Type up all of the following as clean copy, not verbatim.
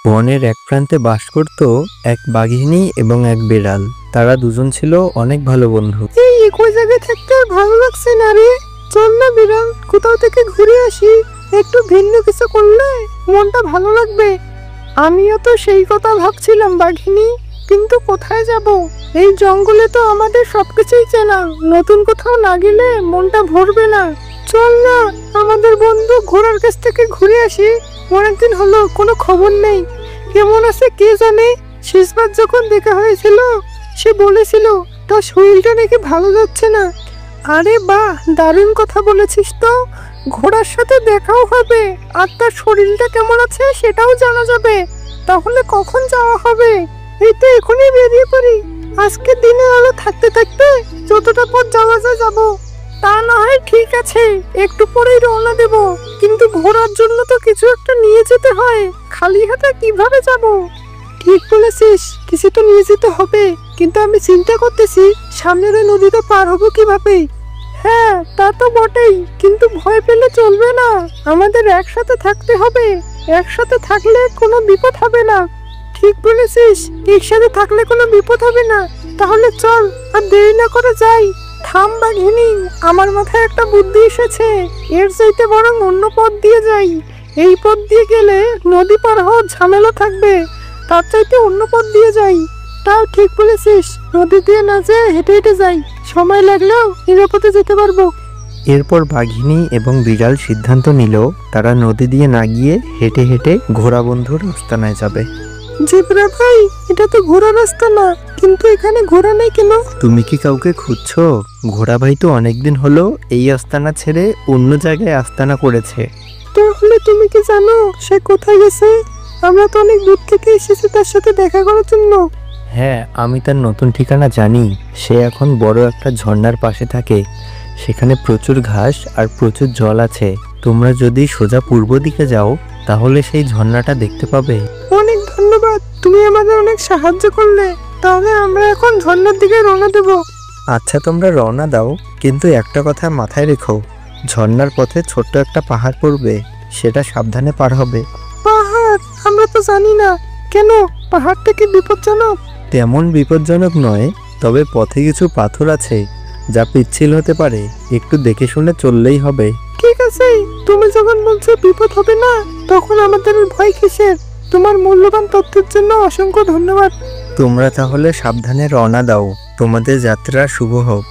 বনের এক প্রান্তে বাস করত এক বাঘিনী এবং এক বিড়াল। তারা দুজন ছিল অনেক ভালো বন্ধু। এই একই জায়গায় থাকতে আর ভালো লাগছে না রে। চল না বিড়াল, কোথাও থেকে ঘুরে আসি। একটু ভিন্ন কিছু করলে মনটা ভালো লাগবে। আমিও তো সেই কথা ভাবছিলাম বাঘিনী, কিন্তু কোথায় যাব? এই জঙ্গলে তো আমাদের সবকিছুই চেনা, নতুন কোথাও না গেলে মনটা ভরবে না। চল না আমাদের বন্ধু ঘোড়ার কাছ থেকে ঘুরে আসি। অনেকদিন হলো কোনো খবর নেই, কেমন আছে কে জানে। শেষবার যখন দেখা হয়েছিল সে বলেছিল তার শরীরটা নাকি ভালো যাচ্ছে না। আরে বাহ, দারুণ কথা বলেছিস তো। ঘোড়ার সাথে দেখাও হবে আর তার শরীরটা কেমন আছে সেটাও জানা যাবে। তাহলে কখন যাওয়া হবে? এই তো এখনই বেরিয়ে পড়ি। আজকে দিনের আলো থাকতে থাকতে যতটা পথ যাওয়া যায় যাবো। তা না হয় ঠিক আছে, একটু পরেই রওনা দেব, কিন্তু ঘোরার জন্য তো কিছু একটা নিয়ে যেতে হয়। খালি হাতে কিভাবে যাব? ঠিক বলেছিস, কিছু তো নিয়ে যেতে হবে, কিন্তু আমি চিন্তা করতেছি সামনের ওই নদীটা পার হবো কিভাবে। হ্যাঁ তা তো বটেই, কিন্তু ভয় পেলে চলবে না। আমাদের একসাথে থাকতে হবে, একসাথে থাকলে কোনো বিপদ হবে না। ঠিক বলেছিস, একসাথে থাকলে কোনো বিপদ হবে না। তাহলে চল আর দেরি না করে যাই। থাম বাঘিনী, আমার মাথায় একটা বুদ্ধি এসেছে। এর চাইতে বরং অন্য পথ দিয়ে যাই। এই পথ দিয়ে গেলে নদী পার হওয়ার ঝামেলা থাকবে, তার চাইতে অন্য পথ দিয়ে যাই। তাও ঠিক বলেছিস, নদী দিয়ে না যেয়ে হেঁটে হেঁটে যাই, সময় লাগলেও নিরাপদে যেতে পারবো। এরপর বাঘিনী এবং বিড়াল সিদ্ধান্ত নিল তারা নদী দিয়ে না গিয়ে হেঁটে হেঁটে ঘোড়া বন্ধুর আস্তানায় যাবে। জেব্রা ভাই, এটা তো ঘোড়া রাস্তা না, কিন্তু এখানে ঘোড়া নেই কেন? তুমি কি কাউকে খুঁজছো? ঘোড়া ভাই তো অনেকদিন হলো এই আস্তানা ছেড়ে অন্য জায়গায় আস্তানা করেছে। তাহলে তুমি কি জানো সে কোথায় গেছে? আমরা তো অনেক দূর থেকে এসেছি তার সাথে দেখা করার জন্য। হ্যাঁ, আমি তার নতুন ঠিকানা জানি। সে এখন বড় একটা ঝর্ণার পাশে থাকে। সেখানে প্রচুর ঘাস আর প্রচুর জল আছে। তোমরা যদি সোজা পূর্ব দিকে যাও তাহলে সেই ঝর্ণাটা দেখতে পাবে। অনেক ধন্যবাদ, তুমি আমাদের অনেক সাহায্য করলে। তাহলে আমরা এখন ঝর্ণার দিকে রওনা দেব। আচ্ছা, তোমরা রওনা দাও, কিন্তু একটা কথা মাথায় রেখো, ঝর্ণার পথে ছোট্ট একটা পাহাড় পড়বে, সেটা সাবধানে পার হবে। পাহাড়? আমরা তো জানি না। কেন, পাহাড়টা কি বিপজ্জনক? তেমন বিপজ্জনক নয়, তবে পথে কিছু পাথর আছে যা পিচ্ছিল হতে পারে। একটু দেখে শুনে চললেই হবে। ঠিক আছে, তুমি যখন বলছো বিপদ হবে না, তখন আমাদের ভয় কিসের? তোমার মূল্যবান তথ্যের জন্য অসংখ্য ধন্যবাদ। তোমরা তাহলে সাবধানে রওনা দাও, তোমাদের যাত্রা শুভ হোক।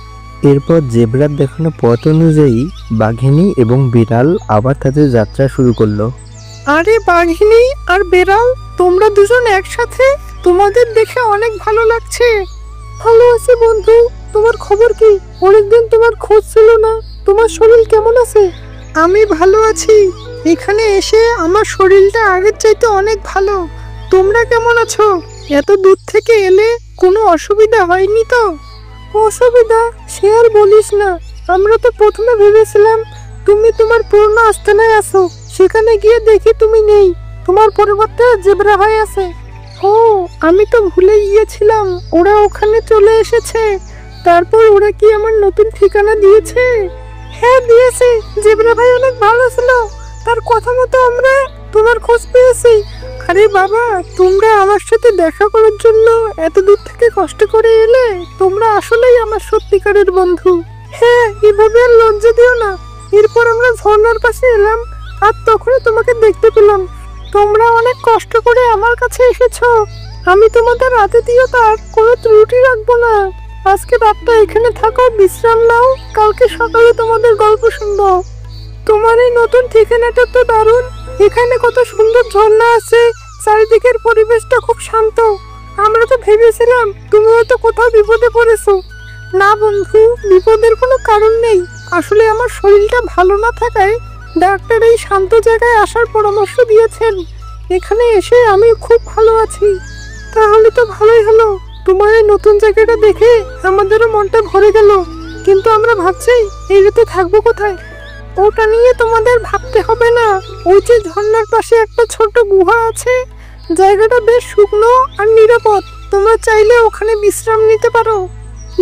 এরপর জেব্রার দেখানো পথ অনুযায়ী বাঘিনী এবং বিড়াল আবার তাদের যাত্রা শুরু করলো। আরে বাঘিনী আর বেড়াল, তোমরা দুজন একসাথে? তোমাদের দেখে অনেক ভালো লাগছে। ভালো আছি বন্ধু, তোমার খবর কি? অনেকদিন তোমার খোঁজ ছিল না। তোমার শরীর কেমন আছে? আমি ভালো আছি। এখানে এসে আমার শরীরটা আগের চাইতে অনেক ভালো। তোমরা কেমন আছো? এত দূর থেকে এলে কোনো অসুবিধা হয়নি তো? অসুবিধা সে আর বলিস না। আমরা তো প্রথমে ভেবেছিলাম তুমি তোমার পুরনো আস্তানায় আছো, সেখানে গিয়ে দেখি তুমি নেই, তোমার পরিবর্তে জেব্রা ভাই আছে। ও, আমি তো ভুলে গিয়েছিলাম ওরা ওখানে চলে এসেছে। তারপর ওরা কি আমার নতুন ঠিকানা দিয়েছে? হ্যাঁ দিয়েছে, জেব্রা ভাই অনেক ভালো ছিল, তার কথা মতো আমরা তোমার খোঁজ পেয়েছি। আরে বাবা, তোমরা আমার সাথে দেখা করার জন্য এত দূর থেকে কষ্ট করে এলে। তোমরা আসলেই আমার সত্যিকারের বন্ধু। হ্যাঁ, এভাবে আর লজ্জা দিও না। এরপর আমরা ঝর্ণার পাশে এলাম আর তখনই তোমাকে দেখতে পেলাম। তোমরা অনেক কষ্ট করে আমার কাছে এসেছো। আমি তোমাদের আতিথেয়তার কোনো ত্রুটি রাখবো না। আজকে রাতটা এখানে থাকো, বিশ্রাম নাও, কালকে সকালে তোমাদের গল্প শুনবো। তোমার এই নতুন ঠিকানাটা তো দারুণ। এখানে কত সুন্দর ঝর্ণা আছে, চারিদিকের পরিবেশটা খুব শান্ত। আমরা তো ভেবেছিলাম তুমি হয়তো কোথাও বিপদে পড়েছো। না বন্ধু, বিপদের কোনো কারণ নেই। আসলে আমার শরীরটা ভালো না থাকায় ডাক্তার এই শান্ত জায়গায় আসার পরামর্শ দিয়েছেন। এখানে এসে আমি খুব ভালো আছি। তাহলে তো ভালোই হলো, তোমার এই নতুন জায়গাটা দেখে আমাদেরও মনটা ভরে গেল। কিন্তু আমরা ভাবছি এই রাতে থাকবো কোথায়? ওটা নিয়ে তোমাদের ভাবতে হবে না। ওই যে ঝর্ণার পাশে একটা ছোট গুহা আছে, জায়গাটা বেশ শুকনো আর নিরাপদ। তোমরা চাইলে ওখানে বিশ্রাম নিতে পারো।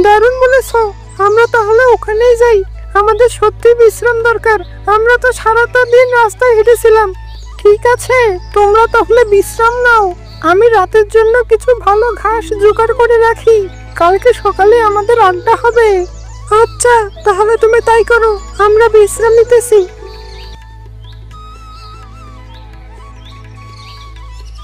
দারুণ বলেছো, আমরা তাহলে ওখানেই যাই। আমাদের সত্যি বিশ্রাম দরকার। আমরা তো সারাটা দিন রাস্তায় হেঁটেছিলাম। ঠিক আছে, তোমরা তাহলে বিশ্রাম নাও। আমি রাতের জন্য কিছু ভালো ঘাস জোগাড় করে রাখি, কালকে সকালে আমাদের আড্ডা হবে। আচ্ছা, তাহলে তুমি তাই করো, আমরা বিশ্রাম নিতেছি।